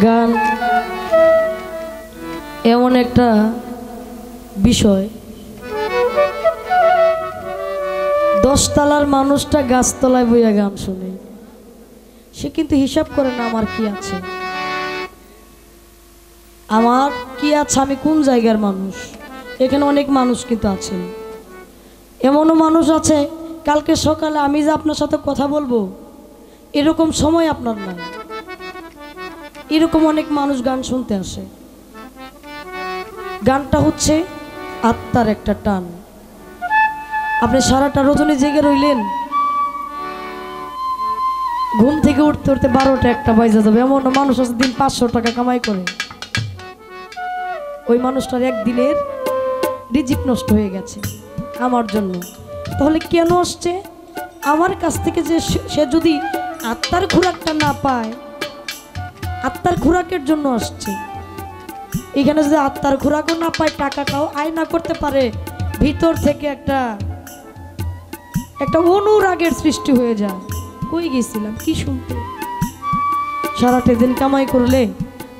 গান এমন একটা বিষয়, 10 তলার মানুষটা গাছতলায় বইয়া গান শুনে, সে কিন্তু হিসাব করে না আমার কি আছে, আমার কি আছে, আমি কোন জায়গার মানুষ। এখানে অনেক মানুষ কিন্তু আছেন, এমনও মানুষ আছে কালকে সকালে আমি যে আপনার সাথে কথা বলবো এরকম সময় আপনার নাই। এরকম অনেক মানুষ গান শুনতে আসে। গানটা হচ্ছে আত্মার একটা টান। আপনি সারাটা রজনী জেগে রইলেন, ঘুম থেকে উঠতে উঠতে 12টা 1টা বাজে যাবে। এমন মানুষ আছে দিন 500 টাকা কামাই করে, ওই মানুষটার একদিনের রিজিক নষ্ট হয়ে গেছে আমার জন্য। তাহলে কেন আসছে আমার কাছ থেকে? যে সে যদি আত্মার খোরাকটা না পায়, আত্মার খোরাকের জন্য আসছে। এখানে যদি আত্মার খোরাকও না পায়, টাকাটাও আয় না করতে পারে, ভিতর থেকে একটা অনুরাগের সৃষ্টি হয়ে যায়। কই গেছিলাম কি শুনতে? সারাটা দিন কামাই করলে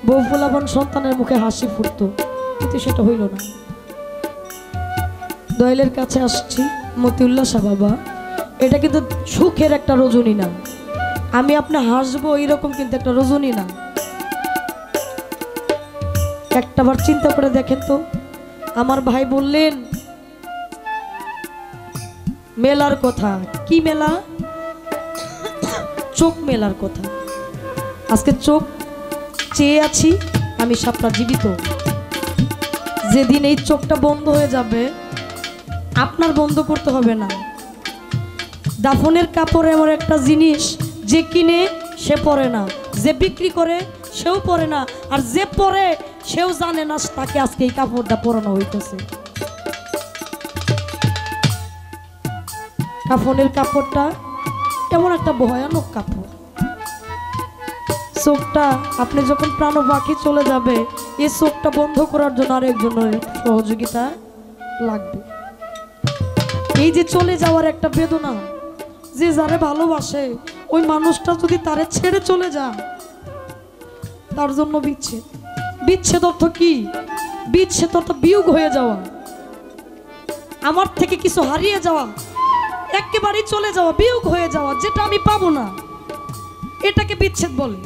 বউ পোলাপান সন্তানের মুখে হাসি ফুটতো, কিন্তু সেটা হইল না। দয়ালের কাছে আসছি, মতিউল্লাহ শাহ বাবা, এটা কিন্তু সুখের একটা রজনী না। আমি আপনি হাসবো এইরকম কিন্তু একটা রজনী না। একটাবার চিন্তা করে দেখেন তো। আমার ভাই বললেন মেলার কথা। কি মেলা? চোখ মেলার কথা। আজকে চোখ চেয়ে আছি আমি সাপটা জীবিত। যেদিন এই চোখটা বন্ধ হয়ে যাবে, আপনার বন্ধ করতে হবে না। দাফনের কাপড় এমন একটা জিনিস, যে কিনে সে পরে না, যে বিক্রি করে সেও পরে না, আর যে পরে সেও জানে না তাকে আজকে এই কাপড়টা পরানো হইতেছে। কাফনের কাপড়টা এমন একটা ভয়ানক কাপড়। চোখটা আপনি যখন প্রাণ বাকি চলে যাবে, এই চোখটা বন্ধ করার জন্য আরেকজনের সহযোগিতা লাগবে। এই যে চলে যাওয়ার একটা বেদনা, যে যারে ভালোবাসে ওই মানুষটা যদি তারে ছেড়ে চলে যায়, তার জন্য বিচ্ছেদ। বিচ্ছেদ অর্থ কি? বিচ্ছেদ অর্থ বিয়োগ হয়ে যাওয়া, আমার থেকে কিছু হারিয়ে যাওয়া, একেবারেই চলে যাওয়া, বিয়োগ হয়ে যাওয়া, যেটা আমি পাবো না, এটাকে বিচ্ছেদ বলে।